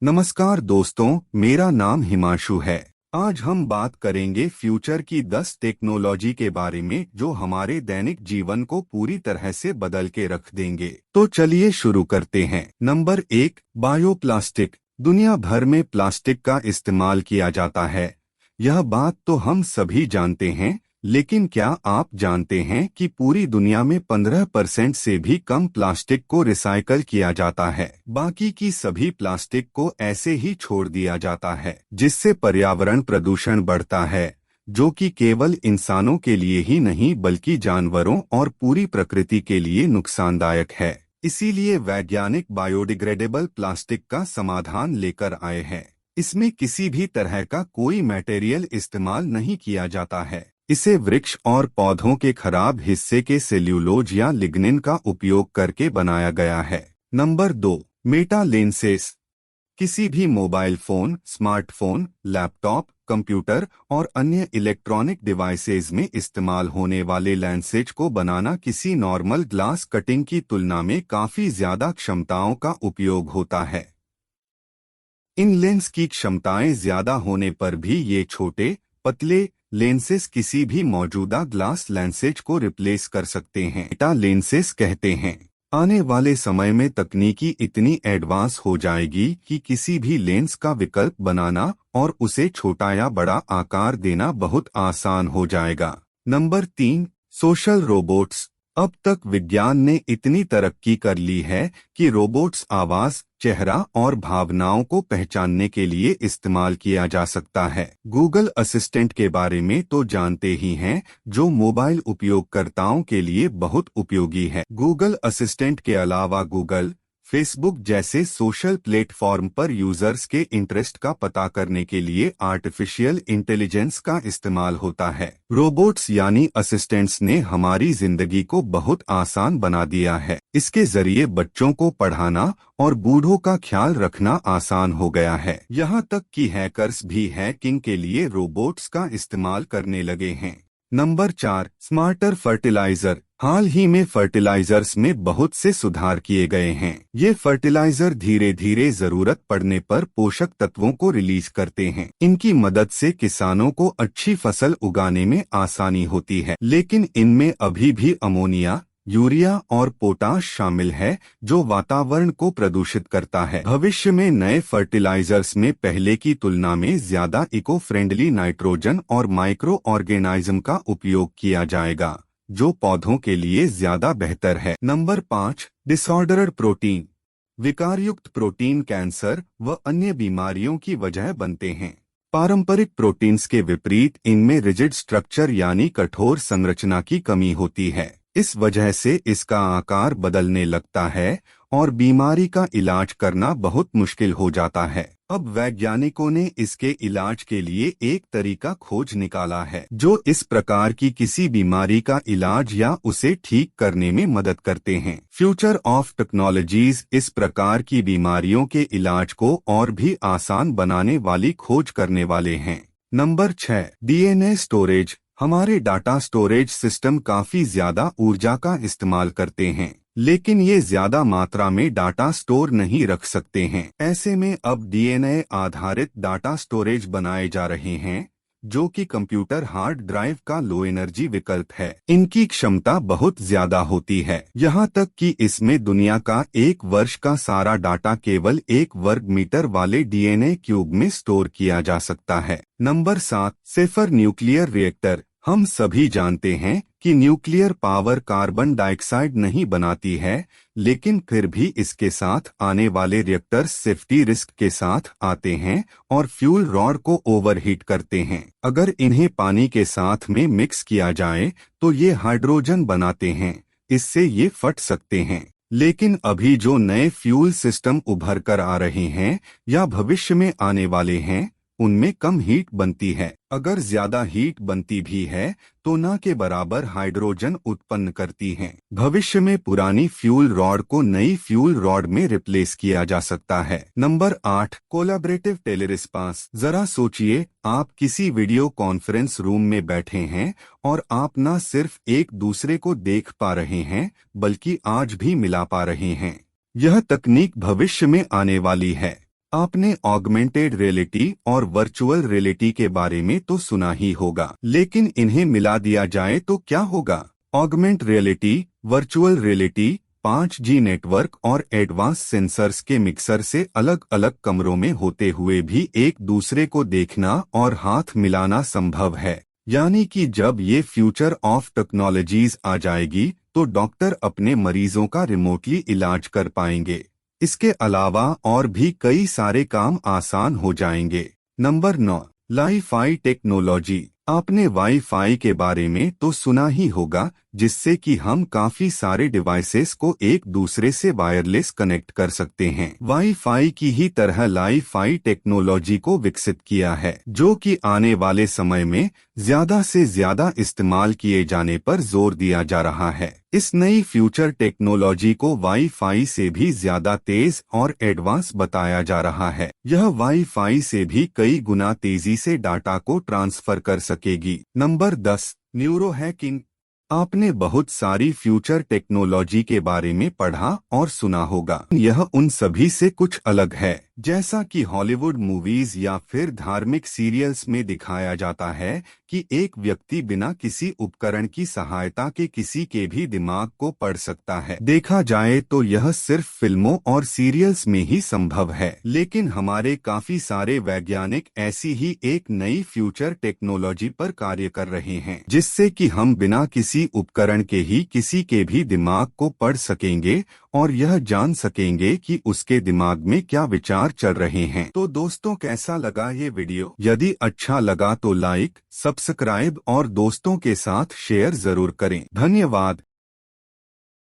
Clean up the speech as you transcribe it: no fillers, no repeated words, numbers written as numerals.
नमस्कार दोस्तों, मेरा नाम हिमांशु है। आज हम बात करेंगे फ्यूचर की 10 टेक्नोलॉजी के बारे में जो हमारे दैनिक जीवन को पूरी तरह से बदल के रख देंगे। तो चलिए शुरू करते हैं। Number 1, bioplastic. दुनिया भर में प्लास्टिक का इस्तेमाल किया जाता है, यह बात तो हम सभी जानते हैं। लेकिन क्या आप जानते हैं कि पूरी दुनिया में 15% से भी कम प्लास्टिक को रिसाइकल किया जाता है। बाकी की सभी प्लास्टिक को ऐसे ही छोड़ दिया जाता है, जिससे पर्यावरण प्रदूषण बढ़ता है, जो कि केवल इंसानों के लिए ही नहीं बल्कि जानवरों और पूरी प्रकृति के लिए नुकसानदायक है। इसीलिए वैज्ञानिक बायोडिग्रेडेबल प्लास्टिक का समाधान लेकर आए हैं। इसमें किसी भी तरह का कोई मटेरियल इस्तेमाल नहीं किया जाता है। इसे वृक्ष और पौधों के खराब हिस्से के सेल्यूलोज या लिग्निन का उपयोग करके बनाया गया है। Number 2, Meta lenses. किसी भी mobile phone, smartphone, laptop, computer और अन्य इलेक्ट्रॉनिक डिवाइसेज में इस्तेमाल होने वाले लेंसेज को बनाना किसी नॉर्मल ग्लास कटिंग की तुलना में काफी ज्यादा क्षमताओं का उपयोग होता है। इन लेंस की क्षमताएं ज्यादा होने पर भी ये छोटे, पतले लेंसेज किसी भी मौजूदा ग्लास लेंसेज को रिप्लेस कर सकते हैं। मेटा लेंसेज कहते हैं। आने वाले समय में तकनीकी इतनी एडवांस हो जाएगी कि किसी भी लेंस का विकल्प बनाना और उसे छोटा या बड़ा आकार देना बहुत आसान हो जाएगा। Number 3, social robots. अब तक विज्ञान ने इतनी तरक्की कर ली है कि रोबोट्स आवाज, चेहरा और भावनाओं को पहचानने के लिए इस्तेमाल किया जा सकता है। गूगल असिस्टेंट के बारे में तो जानते ही हैं, जो मोबाइल उपयोगकर्ताओं के लिए बहुत उपयोगी है। गूगल असिस्टेंट के अलावा गूगल, फेसबुक जैसे सोशल प्लेटफॉर्म पर यूजर्स के इंटरेस्ट का पता करने के लिए आर्टिफिशियल इंटेलिजेंस का इस्तेमाल होता है। रोबोट्स यानी असिस्टेंट्स ने हमारी जिंदगी को बहुत आसान बना दिया है। इसके जरिए बच्चों को पढ़ाना और बूढ़ों का ख्याल रखना आसान हो गया है। यहाँ तक कि हैकर्स भी हैकिंग के लिए रोबोट्स का इस्तेमाल करने लगे हैं। Number 4, smarter fertiliser. हाल ही में फर्टिलाइजर्स में बहुत से सुधार किए गए हैं। ये फर्टिलाइजर धीरे धीरे जरूरत पड़ने पर पोषक तत्वों को रिलीज करते हैं। इनकी मदद से किसानों को अच्छी फसल उगाने में आसानी होती है। लेकिन इनमें अभी भी अमोनिया, यूरिया और पोटाश शामिल है, जो वातावरण को प्रदूषित करता है। भविष्य में नए फर्टिलाइजर्स में पहले की तुलना में ज्यादा इको फ्रेंडली नाइट्रोजन और माइक्रो ऑर्गेनाइज्म का उपयोग किया जाएगा, जो पौधों के लिए ज्यादा बेहतर है। Number 5, disordered protein. विकारयुक्त प्रोटीन कैंसर व अन्य बीमारियों की वजह बनते हैं। पारंपरिक प्रोटीन्स के विपरीत इनमें रिजिड स्ट्रक्चर यानी कठोर संरचना की कमी होती है। इस वजह से इसका आकार बदलने लगता है और बीमारी का इलाज करना बहुत मुश्किल हो जाता है। अब वैज्ञानिकों ने इसके इलाज के लिए एक तरीका खोज निकाला है, जो इस प्रकार की किसी बीमारी का इलाज या उसे ठीक करने में मदद करते हैं। फ्यूचर ऑफ टेक्नोलॉजीज इस प्रकार की बीमारियों के इलाज को और भी आसान बनाने वाली खोज करने वाले हैं। Number 6, DNA storage. हमारे डाटा स्टोरेज सिस्टम काफी ज्यादा ऊर्जा का इस्तेमाल करते हैं, लेकिन ये ज्यादा मात्रा में डाटा स्टोर नहीं रख सकते हैं। ऐसे में अब डीएनए आधारित डाटा स्टोरेज बनाए जा रहे हैं, जो कि कंप्यूटर हार्ड ड्राइव का लो एनर्जी विकल्प है। इनकी क्षमता बहुत ज्यादा होती है, यहाँ तक कि इसमें दुनिया का 1 वर्ष का सारा डाटा केवल 1 वर्ग मीटर वाले डीएनए क्यूब में स्टोर किया जा सकता है। Number 7, safer nuclear reactor. हम सभी जानते हैं कि न्यूक्लियर पावर कार्बन डाइऑक्साइड नहीं बनाती है, लेकिन फिर भी इसके साथ आने वाले रिएक्टर्स सेफ्टी रिस्क के साथ आते हैं और फ्यूल रॉड को ओवरहीट करते हैं। अगर इन्हें पानी के साथ में मिक्स किया जाए तो ये हाइड्रोजन बनाते हैं, इससे ये फट सकते हैं। लेकिन अभी जो नए फ्यूल सिस्टम उभर कर आ रहे हैं या भविष्य में आने वाले हैं, उनमें कम हीट बनती है। अगर ज्यादा हीट बनती भी है तो न के बराबर हाइड्रोजन उत्पन्न करती हैं। भविष्य में पुरानी फ्यूल रॉड को नई फ्यूल रॉड में रिप्लेस किया जा सकता है। Number 8, collaborative teleresponse. जरा सोचिए, आप किसी वीडियो कॉन्फ्रेंस रूम में बैठे हैं और आप न सिर्फ एक दूसरे को देख पा रहे हैं बल्कि आज भी मिला पा रहे हैं। यह तकनीक भविष्य में आने वाली है। आपने ऑगमेंटेड रियलिटी और वर्चुअल रियलिटी के बारे में तो सुना ही होगा, लेकिन इन्हें मिला दिया जाए तो क्या होगा। Augment reality, virtual reality 5G network और एडवांस सेंसर्स के मिक्सर से अलग अलग कमरों में होते हुए भी एक दूसरे को देखना और हाथ मिलाना संभव है। यानी कि जब ये फ्यूचर ऑफ टेक्नोलॉजीज आ जाएगी तो डॉक्टर अपने मरीजों का रिमोटली इलाज कर पाएंगे। इसके अलावा और भी कई सारे काम आसान हो जाएंगे। Number 9, wifi technology. आपने वाईफाई के बारे में तो सुना ही होगा, जिससे कि हम काफी सारे डिवाइसेस को एक दूसरे से वायरलेस कनेक्ट कर सकते हैं। वाईफाई की ही तरह वाईफाई टेक्नोलॉजी को विकसित किया है, जो कि आने वाले समय में ज्यादा से ज्यादा इस्तेमाल किए जाने पर जोर दिया जा रहा है। इस नई फ्यूचर टेक्नोलॉजी को वाईफाई से भी ज्यादा तेज और एडवांस बताया जा रहा है। यह वाईफाई से भी कई गुना तेजी से डाटा को ट्रांसफर कर सकेगी। Number 10, neuro hacking. आपने बहुत सारी फ्यूचर टेक्नोलॉजी के बारे में पढ़ा और सुना होगा। यह उन सभी से कुछ अलग है। जैसा कि हॉलीवुड मूवीज या फिर धार्मिक सीरियल्स में दिखाया जाता है कि एक व्यक्ति बिना किसी उपकरण की सहायता के किसी के भी दिमाग को पढ़ सकता है। देखा जाए तो यह सिर्फ फिल्मों और सीरियल्स में ही संभव है, लेकिन हमारे काफी सारे वैज्ञानिक ऐसी ही एक नई फ्यूचर टेक्नोलॉजी पर कार्य कर रहे हैं, जिससे कि हम बिना किसी उपकरण के ही किसी के भी दिमाग को पढ़ सकेंगे और यह जान सकेंगे कि उसके दिमाग में क्या विचार चल रहे हैं। तो दोस्तों, कैसा लगा ये वीडियो? यदि अच्छा लगा तो लाइक, सब्सक्राइब और दोस्तों के साथ शेयर जरूर करें। धन्यवाद।